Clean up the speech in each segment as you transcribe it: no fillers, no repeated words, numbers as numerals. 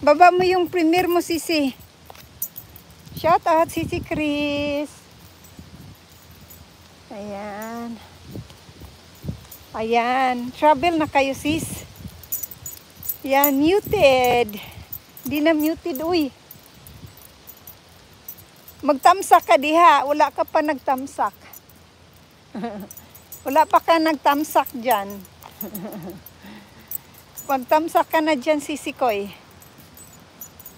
Baba mo yung premiere mo, Sisi. Shout out, Sisi Chris. Ayan. Ayan. Travel na kayo, sis. Yan, muted. Hindi na muted, uy. Magtamsak ka diha. Wala ka pa nagtamsak. Wala pa ka nagtamsak dyan. Pagtamsak ka na dyan, Sisi Koy.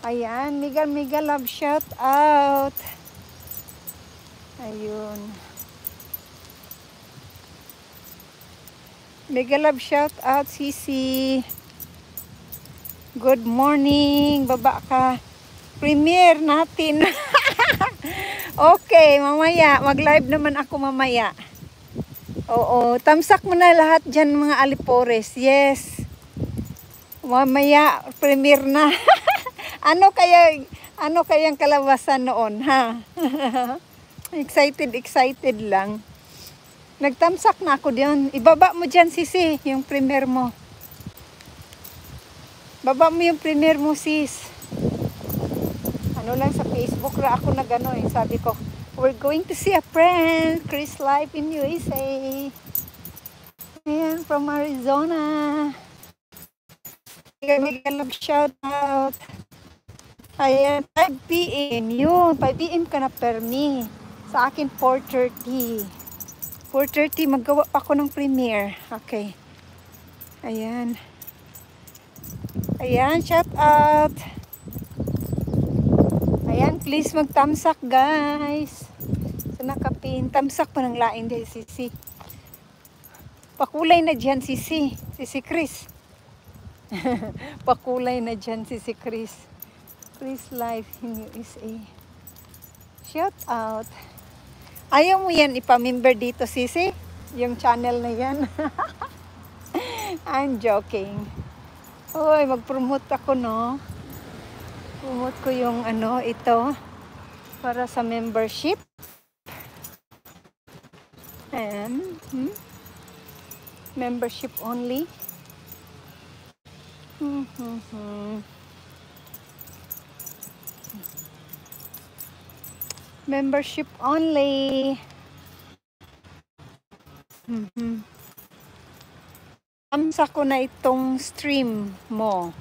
Ayan, mega love shout out. Ayun. Mega love shout out, Sisi. Good morning. Baba ka. Premiere natin. Okay, mamaya. Mag-live naman ako mamaya. Oo, tamsak mo na lahat dyan mga alipores. Yes. Mamaya, premiere na. Ano kayang kalabasan noon, ha? Excited lang. Nagtamsak na ako diyan. Ibaba mo dyan, Sisi, yung premiere mo. Baba mo yung premiere mo, sis. Ano lang sa Facebook ra ako na gano'n. Sabi ko, we're going to see a friend, Chris Live in USA. Ayan, from Arizona. Mega love shout out. Ayan, 5 p.m. Yun, 5 p.m. ka na per me. Sa akin, 4:30. 4:30, maggawa pa ako ng premiere. Okay. Ayan. Ayan, shout out. Ayan, please magtamsak, guys. Sa nakapin, tamsak pa ng lain dahil, Sisi. Pakulay na dyan, Sisi. Sisi Chris. Pakulay na dyan, Sisi Chris. Chris Live in USA. Shout out. Ayaw mo yan ipamember dito, Sisi? Yung channel na yan. I'm joking. Uy, mag-promote ako, no? Promote ko yung ito para sa membership. And membership only. Membership only. Tamsa ko na itong stream mo.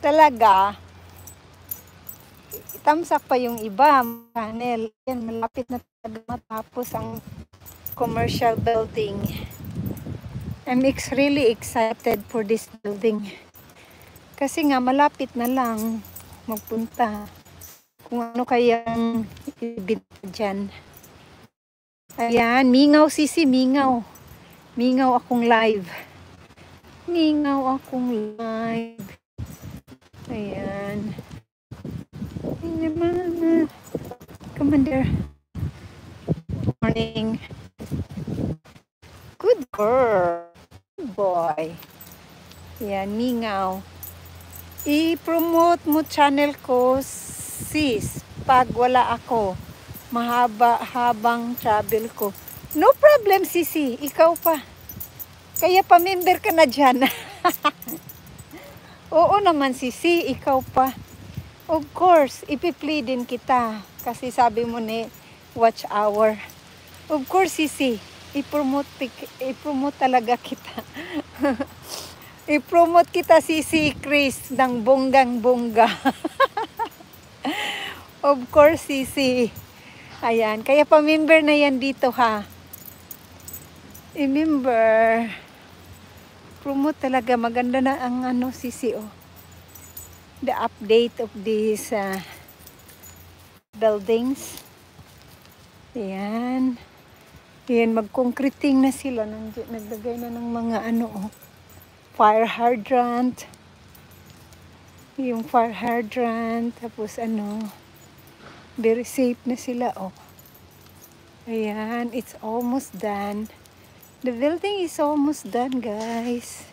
Talaga. Tamsak pa yung iba. Channel. Yan, malapit na talaga matapos ang commercial building. I'm really excited for this building. Kasi nga, malapit na lang magpunta. Kung ano kayang ibigay dyan. Ayan, mingaw, Sisi, mingaw. Mingaw akong live. Mingaw akong live. Ayan. Commander. Good morning. Good girl. Good boy. Ayan, mingaw. I-promote mo channel ko, sis, pag wala ako. Mahaba-habang travel ko. No problem, Sisi. Ikaw pa. Kaya pa-member ka na dyan. Oo naman, Sisi. Ikaw pa. Of course, ipi-play din kita. Kasi sabi mo ni watch hour. Of course, Sisi. I-promote talaga kita. I-promote kita, Sisi Chris, ng bonggang-bongga. Of course, Sisi. Ayan. Kaya pa-member na yan dito, ha. I-member. Promote talaga. Maganda na ang Sisi, oh. The update of these buildings. Ayan. Ayan, mag-concreting na sila. Naglagay na ng mga oh. Fire hydrant. Yung fire hydrant. Tapos very safe na sila, oh. Ayan, it's almost done. The building is almost done, guys.